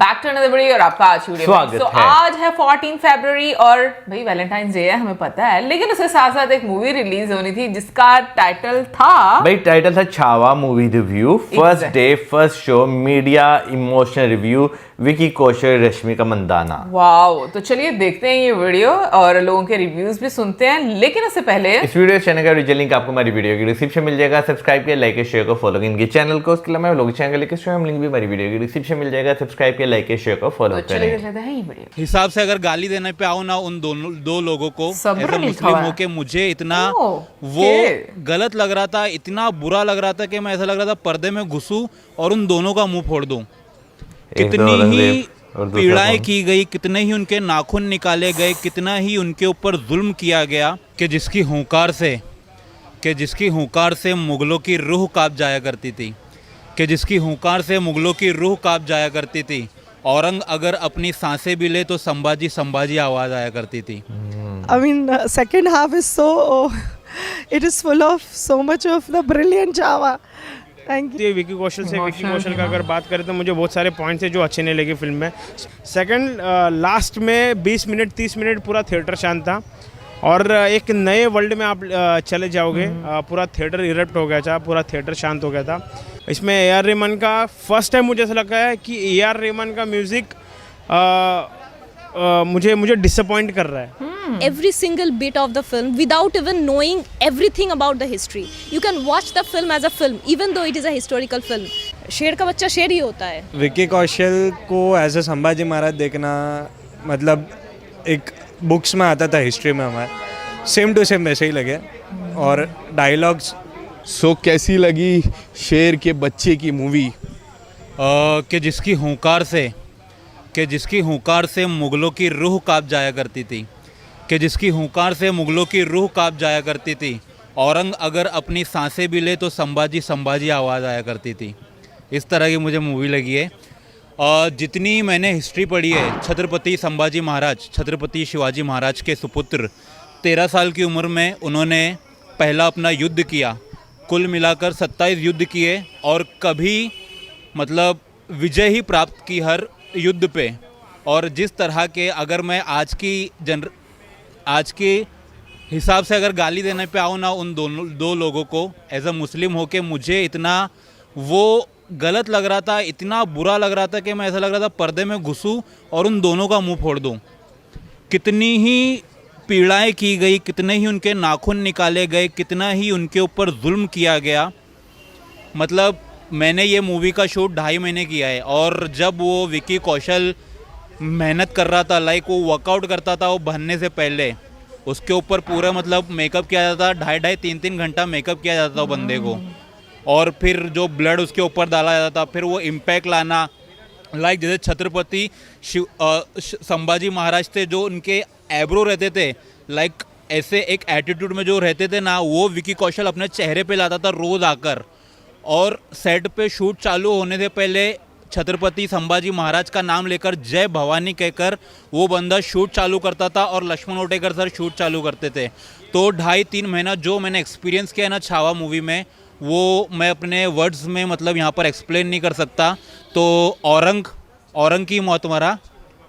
Back to another video और आपका आज वीडियो स्वागत है। आज है 14 फरवरी और भाई वैलेंटाइंस डे है, हमें पता है, लेकिन उसके साथ साथ एक मूवी रिलीज होनी थी जिसका टाइटल था भाई टाइटल था Chhaava movie review, first day first show, media emotional review, Vicky Kaushal, Rashmika Mandanna. Wow. तो चलिए देखते हैं ये वीडियो और लोगों के रिव्यूज भी सुनते हैं, लेकिन उससे पहले इस वीडियो चैनल का ओरिजिनल लिंक आपको हमारी वीडियो की डिस्क्रिप्शन मिल जाएगा। सब्सक्राइब किया, लाइक शेयर को फॉलो इनके चैनल को, उसके अलावा लोग चैनल लिंक लिंक भी हमारी वीडियो की डिस्क्रिप्शन मिल जाएगा। सब्सक्राइब किया, लाइक शेयर को फॉलो तो चलिए देख लेते हैं ये वीडियो। हिसाब से अगर गाली देने पे आओ ना उन दो लोगों को, सब्र ऐसा लिखा मुस्लिम हुआ है। होके मुझे इतना वो ओके। गलत लग रहा था, इतना बुरा लग रहा था कि मैं ऐसा लग रहा था पर्दे में घुसूं और उन दोनों का मुंह फोड़ दूं। कितनी ही पीड़ाएं की गई, कितने ही उनके नाखून निकाले गए, कितना ही उनके ऊपर जुल्म किया गया कि जिसकी हुंकार से मुगलों की रूह कांप जाया करती थी, कि जिसकी हुंकार से मुगलों की रूह कांप जाया करती थी। औरंग अगर अपनी सांसें भी ले तो संभाजी आवाज़ आया करती थी। I mean, second half is it is full of so much of the brilliant Java. Thank you. Vicky Kaushal का अगर बात करें तो मुझे बहुत सारे पॉइंट्स हैं जो अच्छे नहीं लगे फिल्म में। सेकंड, लास्ट में 20 मिनट 30 मिनट पूरा थिएटर शांत था और एक नए वर्ल्ड में आप चले जाओगे। पूरा थिएटर इरप्ट हो गया था, पूरा थिएटर शांत हो गया था। इसमें ए आर रहमान का फर्स्ट टाइम मुझे ऐसा लगा है कि ए आर रहमान का म्यूज़िक मुझे डिसअपॉइंट कर रहा है। Every single bit of the film without even knowing everything about the history. You can watch the film as a film even though it is a historical film. शेर का बच्चा शेर ही होता है। विकी कौशल को एज ए संभाजी महाराज देखना मतलब एक बुक्स में आता था हिस्ट्री में, हमारे सेम टू सेम वैसे ही लगे। और डायलॉग्स कैसी लगी शेर के बच्चे की मूवी? कि जिसकी हुंकार से मुगलों की रूह कांप जाया करती थी, कि जिसकी हुंकार से मुगलों की रूह कांप जाया करती थी। औरंग अगर अपनी सांसें भी ले तो संभाजी आवाज़ आया करती थी। इस तरह की मुझे मूवी लगी है। और जितनी मैंने हिस्ट्री पढ़ी है, छत्रपति संभाजी महाराज, छत्रपति शिवाजी महाराज के सुपुत्र, 13 साल की उम्र में उन्होंने पहला अपना युद्ध किया। कुल मिलाकर 27 युद्ध किए और कभी मतलब विजय ही प्राप्त की हर युद्ध पे। और जिस तरह के अगर मैं आज के हिसाब से अगर गाली देने पे आओ ना उन दो लोगों को, एज अ मुस्लिम होके मुझे इतना वो गलत लग रहा था, इतना बुरा लग रहा था कि मैं ऐसा लग रहा था पर्दे में घुसूं और उन दोनों का मुंह फोड़ दूं। कितनी ही पीड़ाएं की गई, कितने ही उनके नाखून निकाले गए, कितना ही उनके ऊपर जुल्म किया गया। मतलब मैंने ये मूवी का शूट 2.5 महीने किया है और जब वो विकी कौशल मेहनत कर रहा था, लाइक वो वर्कआउट करता था, वो बनने से पहले उसके ऊपर पूरा मतलब मेकअप किया जाता था, 2.5 3 घंटा मेकअप किया जाता था बंदे को। और फिर जो ब्लड उसके ऊपर डाला जाता था, फिर वो इम्पैक्ट लाना, लाइक जैसे छत्रपति संभाजी महाराज थे, जो उनके एब्रो रहते थे, लाइक ऐसे एक एटीट्यूड में जो रहते थे ना, वो विकी कौशल अपने चेहरे पे लाता था रोज़ आकर। और सेट पे शूट चालू होने से पहले छत्रपति संभाजी महाराज का नाम लेकर जय भवानी कहकर वो बंदा शूट चालू करता था और लक्ष्मण ओटेकर सर शूट चालू करते थे। तो 2.5-3 महीना जो मैंने एक्सपीरियंस किया है ना छावा मूवी में, वो मैं अपने वर्ड्स में मतलब यहाँ पर एक्सप्लेन नहीं कर सकता। तो औरंग की मौत मरा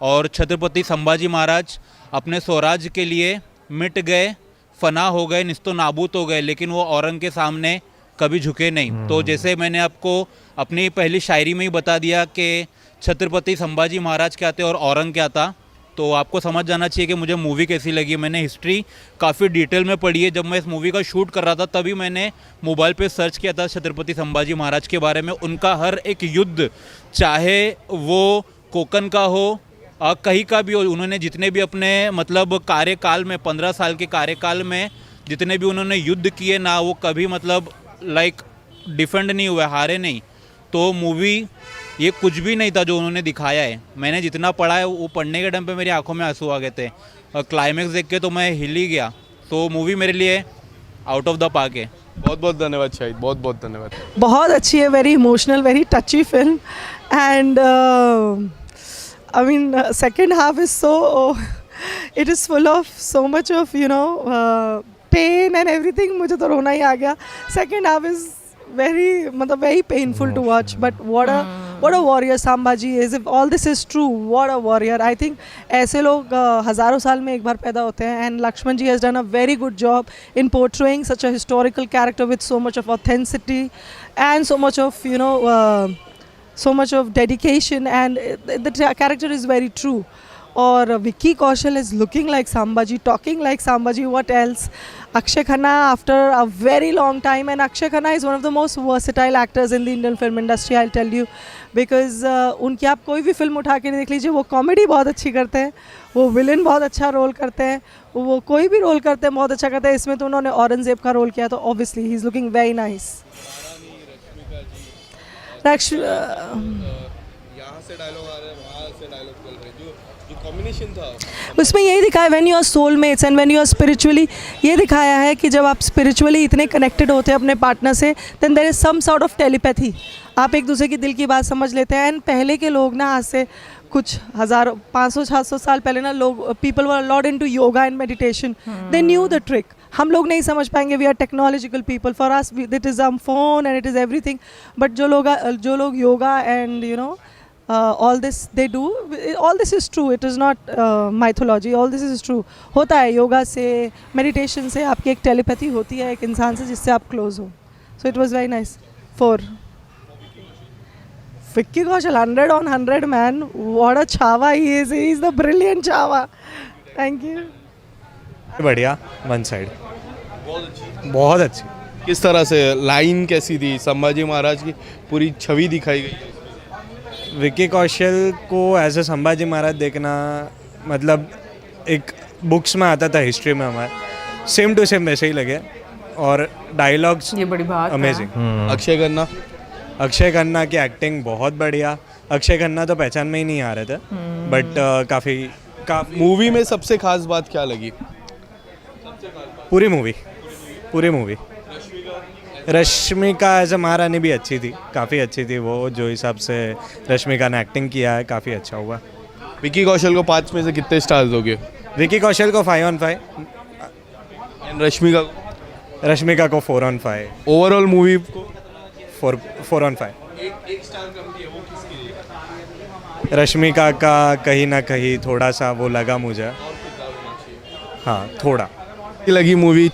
और छत्रपति संभाजी महाराज अपने स्वराज के लिए मिट गए, फना हो गए, निस्तो नाबूद हो गए, लेकिन वो औरंग के सामने कभी झुके नहीं। तो जैसे मैंने आपको अपनी पहली शायरी में ही बता दिया कि छत्रपति संभाजी महाराज क्या थे और औरंग क्या था, तो आपको समझ जाना चाहिए कि मुझे मूवी कैसी लगी। मैंने हिस्ट्री काफ़ी डिटेल में पढ़ी है। जब मैं इस मूवी का शूट कर रहा था तभी मैंने मोबाइल पे सर्च किया था छत्रपति संभाजी महाराज के बारे में, उनका हर एक युद्ध, चाहे वो कोकन का हो, कहीं का भी हो, उन्होंने जितने भी अपने मतलब कार्यकाल में 15 साल के कार्यकाल में जितने भी उन्होंने युद्ध किए ना, वो कभी मतलब लाइक डिफेंड नहीं हुए, हारे नहीं। तो मूवी ये कुछ भी नहीं था जो उन्होंने दिखाया है। मैंने जितना पढ़ा है वो पढ़ने के टाइम पे मेरी आंखों में आंसू आ गए थे और क्लाइमेक्स देख के तो मैं हिल ही गया। तो मूवी मेरे लिए आउट ऑफ द पार्क है। बहुत बहुत धन्यवाद शाहिद, बहुत बहुत धन्यवाद। बहुत अच्छी है, very emotional, very टची film and I mean, second half is it is full of so much of pain and everything. मुझे तो रोना ही आ गया. Second half is very painful to watch, but what what a warrior Sambhaji is. If all this is true, what a warrior. I think ऐसे लोग हज़ारों साल में एक बार पैदा होते हैं, and Lakshman ji has done a very good job in portraying such a historical character with so much of authenticity and so much of so much of dedication, and the character is very true. Or Vicky Kaushal is looking like Sambhaji, talking like Sambhaji. What else? Akshay Khanna after a very long time, and Akshay Khanna is one of the most versatile actors in the Indian film industry, I'll tell you, because उनकी आप कोई भी film उठा के देख लीजिए, वो comedy बहुत अच्छी करते हैं, वो विलन बहुत अच्छा रोल करते हैं, वो कोई भी रोल करते हैं बहुत अच्छा करते हैं. इसमें तो उन्होंने औरंगजेब का रोल किया, तो obviously he is looking very nice. उसमें यही दिखाया when you are soulmates and when you are spiritually, ये दिखाया है कि जब आप स्पिरिचुअली इतने कनेक्टेड होते हैं अपने पार्टनर से, then there is some sort of telepathy. आप एक दूसरे की दिल की बात समझ लेते हैं. एंड पहले के लोग ना, आज से कुछ हज़ारों 500-700 साल पहले ना, लोग people were lot into yoga and meditation. They knew the trick. हम लोग नहीं समझ पाएंगे. We are technological people. For us it is our phone and it is everything. But जो लोग yoga and all this they do, all this is true. It is not mythology. All this is true. होता है योगा से, meditation से आपकी एक telepathy होती है एक इंसान से जिससे आप क्लोज हो. So it was very nice. 4. Vicky Kaushal 100 on 100 man. What a chava he is. He is the brilliant chava. Thank you. बढ़िया. वन साइड बहुत अच्छी. किस तरह से लाइन कैसी थी, संभाजी महाराज की पूरी छवि दिखाई गई. विकी कौशल को एज ए संभाजी महाराज देखना, मतलब एक बुक्स में आता था हिस्ट्री में हमारे, सेम टू सेम वैसे ही लगे. और डायलॉग्स ये बड़ी बात अमेजिंग. अक्षय खन्ना की एक्टिंग बहुत बढ़िया. अक्षय खन्ना तो पहचान में ही नहीं आ रहे थे, बट काफ़ी मूवी में सबसे खास बात क्या लगी? पूरी मूवी रश्मिका एज ए महारानी भी अच्छी थी, काफ़ी अच्छी थी वो. जो हिसाब से रश्मिका ने एक्टिंग किया है, काफ़ी अच्छा हुआ. विकी कौशल को 5 में से कितने स्टार्स दोगे? विकी कौशल को 5 on 5. रश्मिका को 4 on 5. ओवरऑल मूवी को 4 on 5. एक स्टार कम दिया, वो किसके लिए? रश्मिका का कहीं ना कहीं थोड़ा सा वो लगा मुझे. हाँ, थोड़ा लगी movie.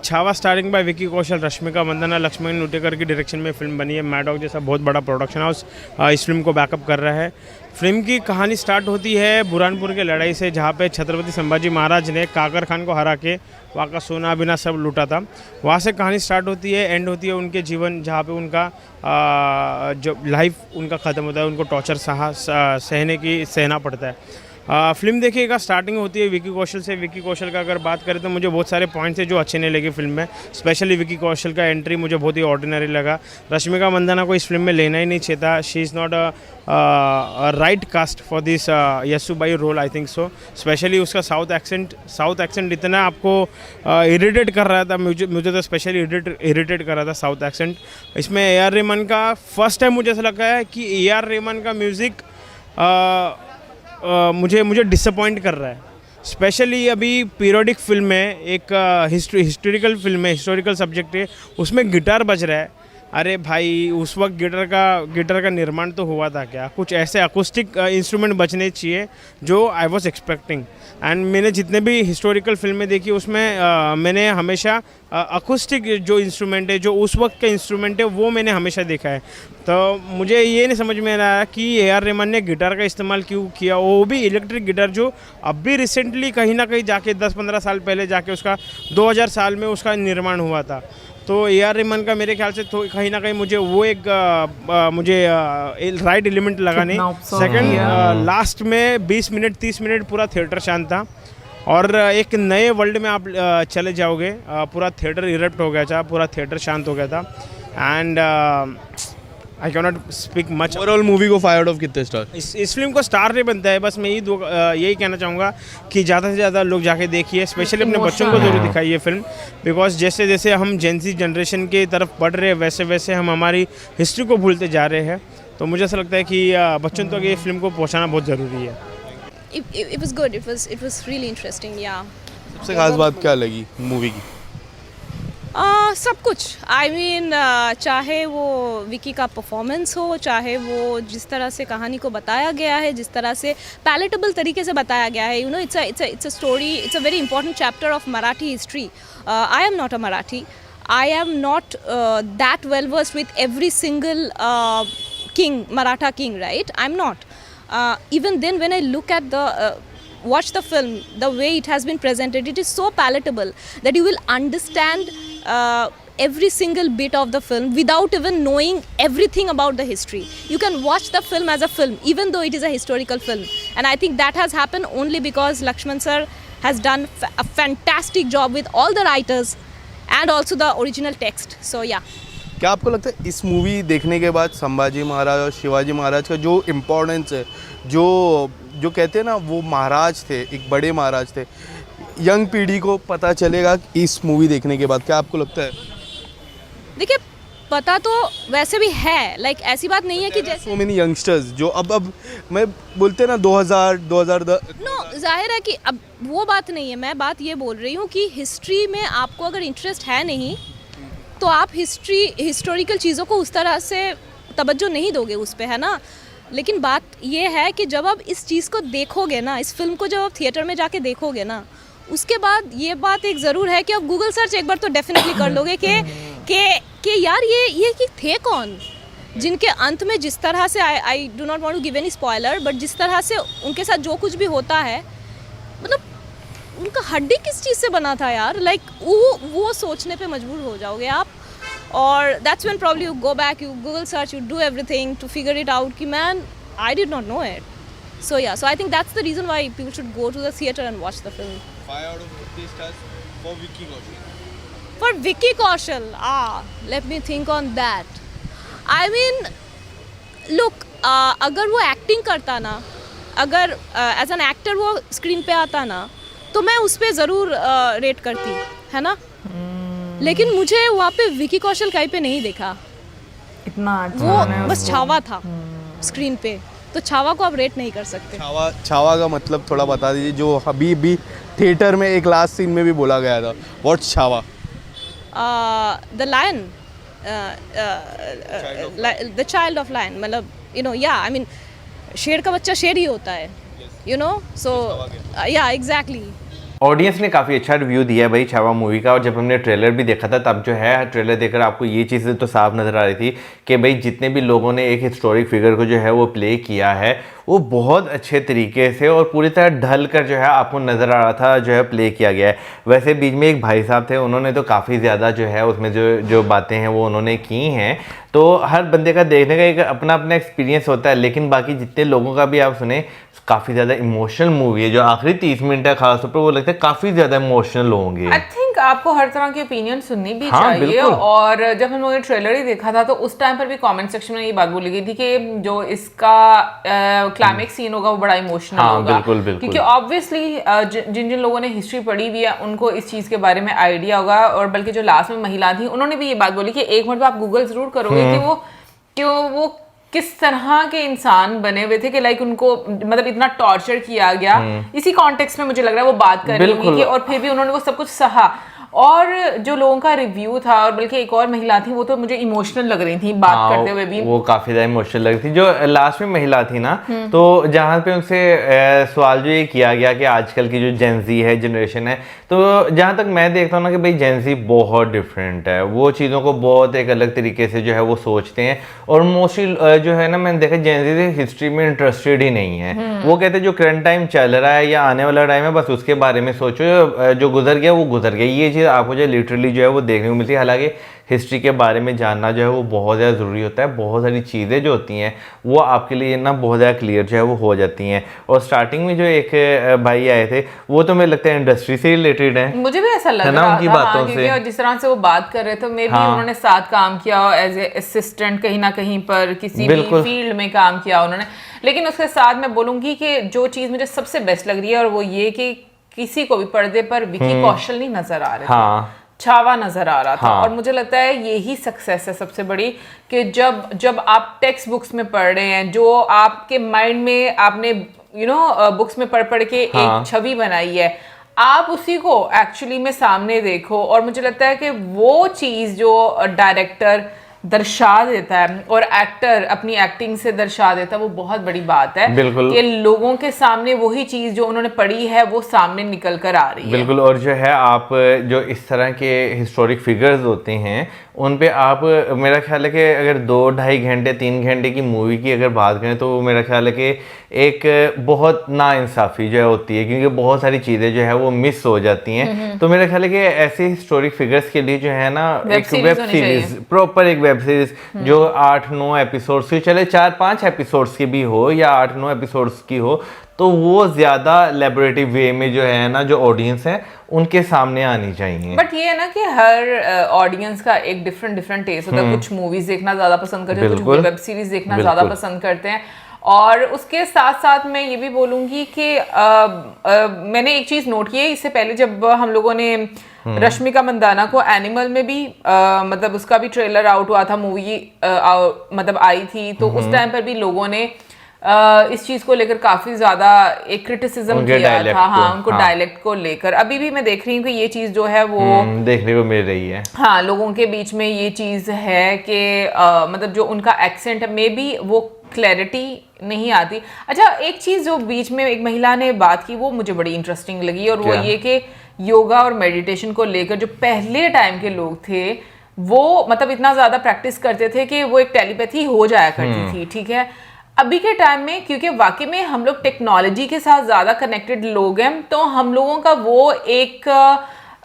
Chhaava starring by Vicky Kaushal, Rashmika Mandanna, Laxman Utekar की डायरेक्शन में फिल्म बनी है. मैड डॉग जैसा बहुत बड़ा प्रोडक्शन हाउस इस फिल्म को बैकअप कर रहा है. फिल्म की कहानी स्टार्ट होती है बुरहानपुर के लड़ाई से, जहाँ पे छत्रपति संभाजी महाराज ने काकर खान को हरा के वहाँ का सोना बिना सब लूटा था. वहाँ से कहानी स्टार्ट होती है, एंड होती है उनके जीवन, जहाँ पे उनका जो लाइफ उनका ख़त्म होता है. उनको टॉर्चर सहना पड़ता है. फिल्म देखिएगा, स्टार्टिंग होती है विकी कौशल से. विकी कौशल का अगर बात करें तो मुझे बहुत सारे पॉइंट्स हैं जो अच्छे नहीं लगे फिल्म में. स्पेशली विकी कौशल का एंट्री मुझे बहुत ही ऑर्डिनरी लगा. रश्मिका मंदाना को इस फिल्म में लेना ही नहीं चाहिए था. She is not a right cast for this Yesubai role, I think so. Specially उसका साउथ एक्सेंट इतना आपको इरिटेट कर रहा था. मुझे तो स्पेशली इरिटेट कर रहा था साउथ एक्सेंट. इसमें A.R. रहमान का फर्स्ट टाइम मुझे ऐसा लगा है कि A.R. रहमान का म्यूज़िक मुझे डिसअपॉइंट कर रहा है. स्पेशली अभी पीरियोडिक फिल्म में एक हिस्टोरिकल फिल्म है, हिस्टोरिकल सब्जेक्ट है, उसमें गिटार बज रहा है. अरे भाई, उस वक्त गिटार का निर्माण तो हुआ था क्या? कुछ ऐसे अकूस्टिक इंस्ट्रूमेंट बजने चाहिए जो आई वॉज एक्सपेक्टिंग. एंड मैंने जितने भी हिस्टोरिकल फिल्में देखी उसमें मैंने हमेशा अकूस्टिक जो इंस्ट्रूमेंट है, जो उस वक्त का इंस्ट्रूमेंट है, वो मैंने हमेशा देखा है. तो मुझे ये नहीं समझ में आ रहा कि A.R. रहमान ने गिटार का इस्तेमाल क्यों किया, वो भी इलेक्ट्रिक गिटार, जो अभी रिसेंटली कहीं ना कहीं जाके 10-15 साल पहले जाके उसका 2000 साल में उसका निर्माण हुआ था. तो A.R. रहमान का मेरे ख्याल से तो कहीं ना कहीं मुझे वो एक राइट एलिमेंट लगा नहीं. सेकंड, लास्ट में 20 मिनट 30 मिनट पूरा थिएटर शांत था, और एक नए वर्ल्ड में आप चले जाओगे. पूरा थिएटर इरप्ट हो गया था, पूरा थिएटर शांत हो गया था. And I can not speak much. Overall movie को 5 out of कितने स्टार? इस फिल्म को स्टार नहीं बनता है. बस मैं यही कहना चाहूँगा कि ज़्यादा से ज़्यादा लोग जाके देखिए, स्पेशली अपने बच्चों को जरूर दिखाइए फिल्म. बिकॉज जैसे जैसे हम जेनजी जनरेशन की तरफ बढ़ रहे हैं, वैसे वैसे हम हमारी हिस्ट्री को भूलते जा रहे हैं. तो मुझे ऐसा लगता है कि बच्चों तक ये फिल्म को पहुँचाना बहुत ज़रूरी है. It was good. It was really interesting. Yeah. सबसे खास बात क्या लगी मूवी की? सब कुछ आई मीन चाहे वो विकी का परफॉर्मेंस हो, चाहे वो जिस तरह से कहानी को बताया गया है, जिस तरह से पैलेटेबल तरीके से बताया गया है, you know it's a story, it's a very important chapter of Marathi history. I am not a Marathi. I am not that well versed with every single king, Maratha king, right? I'm not. Even then, when I look at watch the film, the way it has been presented, it is so palatable that you will understand every single bit of the film without even knowing everything about the history. You can watch the film as a film, even though it is a historical film. And I think that has happened only because Lakshman sir has done a fantastic job with all the writers and also the original text. So yeah. क्या आपको लगता है इस movie देखने के बाद संभाजी महाराज और शिवाजी महाराज का जो इम्पोर्टेंस है, जो कहते हैं ना वो महाराज थे, एक बड़े महाराज थे, यंग पीढ़ी को पता चलेगा इस मूवी देखने के बाद? क्या आपको लगता है? देखिए, पता तो वैसे भी है, लाइक ऐसी बात नहीं है कि जैसे सो मेनी यंगस्टर्स जो अब मैं बोलते हैं ना 2010 नो, जाहिर है कि अब वो बात नहीं है. मैं बात ये बोल रही हूँ कि हिस्ट्री में आपको अगर इंटरेस्ट है नहीं तो आप हिस्टोरिकल चीज़ों को उस तरह से तवज्जो नहीं दोगे उस पे, है ना. लेकिन बात ये है कि जब आप इस चीज़ को देखोगे ना, इस फिल्म को जब आप थिएटर में जाके देखोगे ना, उसके बाद ये बात एक ज़रूर है कि आप गूगल सर्च एक बार तो डेफिनेटली कर लोगे कि यार ये कि थे कौन, जिनके अंत में जिस तरह से I do not want to give any spoiler, but जिस तरह से उनके साथ जो कुछ भी होता है, मतलब उनका हड्डी किस चीज़ से बना था यार. लाइक वो सोचने पे मजबूर हो जाओगे आप. और that's when probably you go back, you Google search, you do everything to figure it out कि man I did not know it. So ya, so I think that's the reason why people should go to the theatre and watch the film. 5 out of 50 stars for Vicky Kaushal. For Vicky Kaushal, let me think on that. I mean, look, अगर वो acting करता ना, अगर as an actor वो screen पे आता ना, तो मैं उस पर ज़रूर रेट करती, है ना. लेकिन मुझे वहाँ पे विकी कौशल कहीं पे नहीं देखा. इतना अच्छा वो बस छावा था स्क्रीन पे, तो छावा को आप रेट नहीं कर सकते. छावा का मतलब थोड़ा बता दीजिए, जो अभी भी थिएटर में एक लास्ट सीन में भी बोला गया था. What's Chhaava? The lion, the child of lion, मतलब यू नो, या आई मीन शेर का बच्चा शेर ही होता है, यू नो. सो या, एग्जैक्टली. ऑडियंस ने काफ़ी अच्छा रिव्यू दिया है भाई छावा मूवी का. और जब हमने ट्रेलर भी देखा था तब जो है ट्रेलर देखकर आपको ये चीज़ें तो साफ नज़र आ रही थी कि भाई जितने भी लोगों ने एक हिस्टोरिक फिगर को जो है वो प्ले किया है वो बहुत अच्छे तरीके से और पूरी तरह ढल कर जो है आपको नज़र आ रहा था जो है प्ले किया गया है. वैसे बीच में एक भाई साहब थे, उन्होंने तो काफ़ी ज़्यादा जो है उसमें जो बातें हैं वो उन्होंने की हैं. तो हर बंदे का देखने का एक अपना अपना एक्सपीरियंस होता है, लेकिन बाकी जितने लोगों का भी आप सुने काफ़ी ज़्यादा इमोशनल मूवी है. जो आखिरी 30 मिनट है खासतौर पर वो लगता है काफ़ी ज़्यादा इमोशनल होंगे. आई थिंक आपको हर तरह के ओपिनियन सुननी भी हाँ, चाहिए. बिल्कुल. और जब हम लोगों ने ट्रेलर ही देखा था तो उस टाइम पर भी कमेंट सेक्शन में ये बात बोली गई थी कि जो इसका क्लाइमेक्स सीन होगा वो बड़ा इमोशनल हाँ, होगा. बिल्कुल, बिल्कुल. क्योंकि ऑब्वियसली जिन जिन लोगों ने हिस्ट्री पढ़ी हुई है उनको इस चीज़ के बारे में आइडिया होगा. और बल्कि जो लास्ट में महिला थी उन्होंने भी ये बात बोली कि एक मिनट आप गूगल जरूर करोगे कि वो किस तरह के इंसान बने हुए थे कि लाइक उनको मतलब इतना टॉर्चर किया गया. इसी कॉन्टेक्स्ट में मुझे लग रहा है वो बात कर रही थी कि और फिर भी उन्होंने वो सब कुछ सहा. और जो लोगों का रिव्यू था, और बल्कि एक और महिला थी वो तो मुझे इमोशनल लग रही थी बात करते हुए भी. वो काफी ज्यादा इमोशनल लग रही थी. जो लास्ट में महिला थी ना, तो जहाँ पे उनसे सवाल जो ये किया गया कि आजकल की जो जेनजी है जनरेशन है, तो जहाँ तक मैं देखता हूँ ना कि भाई जेनजी बहुत डिफरेंट है. वो चीज़ों को बहुत एक अलग तरीके से जो है वो सोचते हैं. और मोस्टली जो है ना मैंने देखा जेनजी हिस्ट्री में इंटरेस्टेड ही नहीं है. वो कहते हैं जो करंट टाइम चल रहा है या आने वाला टाइम है बस उसके बारे में सोचो, जो गुजर गया वो गुजर गया. ये आपको जो लिटरली जो है वो देखने को मिलती है. हालांकि हिस्ट्री के बारे में जानना जो है वो बहुत ज़्यादा ज़रूरी होता है. बहुत सारी चीज़ें जो होती हैं वो आपके लिए ना बहुत ज़्यादा क्लियर जो है वो हो जाती हैं. और स्टार्टिंग में जो एक भाई आए थे वो तो मुझे लगता है इंडस्ट्री से रिलेटेड है. मुझे भी ऐसा लग रहा था उनकी बातों से. और जिस तरह से वो बात कर रहे थे मे बी उन्होंने साथ काम किया एज ए असिस्टेंट कहीं ना कहीं पर किसी भी फील्ड में काम किया उन्होंने. लेकिन उसके साथ मैं बोलूँगी कि जो चीज़ मुझे सबसे बेस्ट लग रही है और वो ये कि किसी को भी पर्दे पर विकी कौशल नहीं नजर आ रहे थे, छावा नजर आ रहा था. और मुझे लगता है यही सक्सेस है सबसे बड़ी कि जब आप टेक्स्ट बुक्स में पढ़ रहे हैं, जो आपके माइंड में आपने बुक्स में पढ़ के एक छवि बनाई है, आप उसी को एक्चुअली में सामने देखो, और मुझे लगता है कि वो चीज़ जो डायरेक्टर दर्शा देता है और एक्टर अपनी एक्टिंग से दर्शा देता है, वो बहुत बड़ी बात है। बिल्कुल। कि लोगों के सामने वही चीज़ जो उन्होंने पढ़ी है वो सामने निकल कर आ रही है। बिल्कुल। और जो है आप जो इस तरह के हिस्टोरिक फिगर्स होते हैं उन पे आप, मेरा ख्याल है कि अगर 2-2.5 घंटे 3 घंटे की मूवी की अगर बात करें तो मेरा ख्याल है कि एक बहुत नाइंसाफ़ी जो है होती है, क्योंकि बहुत सारी चीज़ें जो है वो मिस हो जाती हैं। तो मेरा ख्याल है कि ऐसे हिस्टोरिक फिगर्स के लिए जो है ना एक वेब सीरीज, प्रॉपर एक वेब सीरीज जो 8-9 एपिसोड्स की, चले 4-5 एपिसोड्स की भी हो या 8-9 एपिसोड्स की हो, तो वो ज़्यादा लेबोरेटिव वे में जो है ना जो ऑडियंस है उनके सामने आनी चाहिए। बट ये है ना कि हर ऑडियंस का एक डिफरेंट टेस्ट होता है। कुछ मूवीज देखना ज्यादा पसंद करते हैं, कुछ वेब सीरीज देखना ज्यादा पसंद करते हैं। और उसके साथ साथ मैं ये भी बोलूंगी कि मैंने एक चीज नोट की है, इससे पहले जब हम लोगों ने रश्मिका मंदाना को एनिमल में भी मतलब उसका भी ट्रेलर आउट हुआ था, मूवी मतलब आई थी, तो उस टाइम पर भी लोगों ने इस चीज को लेकर काफी ज्यादा एक क्रिटिसिज्म किया था। हाँ, उनको डायलेक्ट को लेकर। अभी भी मैं देख रही हूँ कि ये चीज जो है वो देखने को मिल रही है। हाँ, लोगों के बीच में ये चीज है कि मतलब जो उनका एक्सेंट है, मे बी वो क्लैरिटी नहीं आती। अच्छा, एक चीज जो बीच में एक महिला ने बात की वो मुझे बड़ी इंटरेस्टिंग लगी, और वो ये कि योगा और मेडिटेशन को लेकर जो पहले टाइम के लोग थे वो मतलब इतना ज्यादा प्रैक्टिस करते थे कि वो एक टेलीपैथी हो जाया करती थी। ठीक है, अभी के टाइम में क्योंकि वाकई में हम लोग टेक्नोलॉजी के साथ ज़्यादा कनेक्टेड लोग हैं, तो हम लोगों का वो एक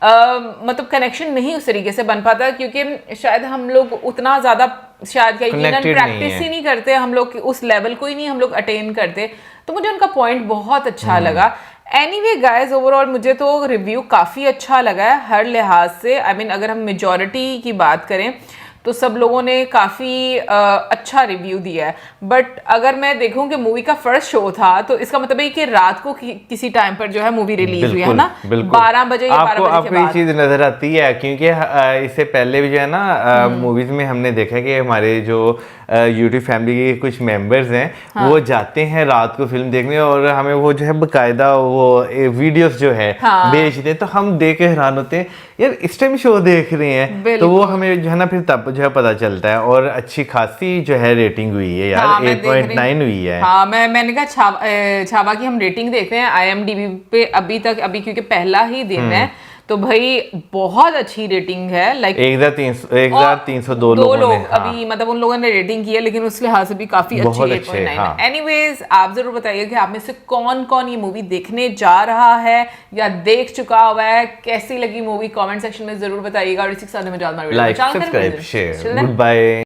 मतलब कनेक्शन नहीं उस तरीके से बन पाता, क्योंकि शायद हम लोग उतना ज़्यादा शायद प्रैक्टिस ही नहीं करते, हम लोग उस लेवल को ही नहीं हम लोग अटेन करते। तो मुझे उनका पॉइंट बहुत अच्छा लगा। एनीवे गाइस, ओवरऑल मुझे तो रिव्यू काफ़ी अच्छा लगा है हर लिहाज से। आई मीन अगर हम मेजॉरिटी की बात करें तो सब लोगों ने काफ़ी अच्छा रिव्यू दिया है। बट अगर मैं देखूं कि मूवी का फर्स्ट शो था, तो इसका मतलब है कि रात को किसी टाइम पर जो है मूवी रिलीज हुई है ना, 12 बजे या 12 बजे आपको के बाद। ये चीज़ नज़र आती है, क्योंकि इससे पहले भी जो है ना मूवीज़ में हमने देखा कि हमारे जो यूट्यूब फैमिली के कुछ मेंबर्स हैं वो जाते हैं रात को फिल्म देखने, और हमें वो जो है बाकायदा वो वीडियोस जो है भेजते हैं, तो हम देख के हैरान होते हैं यार इस टाइम शो देख रहे हैं। तो वो हमें जो है ना फिर तब जो है पता चलता है। और अच्छी खासी जो है रेटिंग हुई है यार, 8.9 हुई है। हाँ, मैंने कहा छावा की हम रेटिंग देखते हैं IMDb पे अभी क्योंकि पहला ही दिन है, तो भाई बहुत अच्छी रेटिंग है। लाइक 1302 लोग अभी मतलब उन लोगों ने रेटिंग की है, लेकिन उस लिहाज से भी काफी अच्छी 8.9 है। एनीवेज, आप जरूर बताइए कि आप में से कौन कौन ये मूवी देखने जा रहा है या देख चुका हुआ है, कैसी लगी मूवी, कमेंट सेक्शन में जरूर बताइएगा। और इसी के साथ में like, subscribe, share, good bye.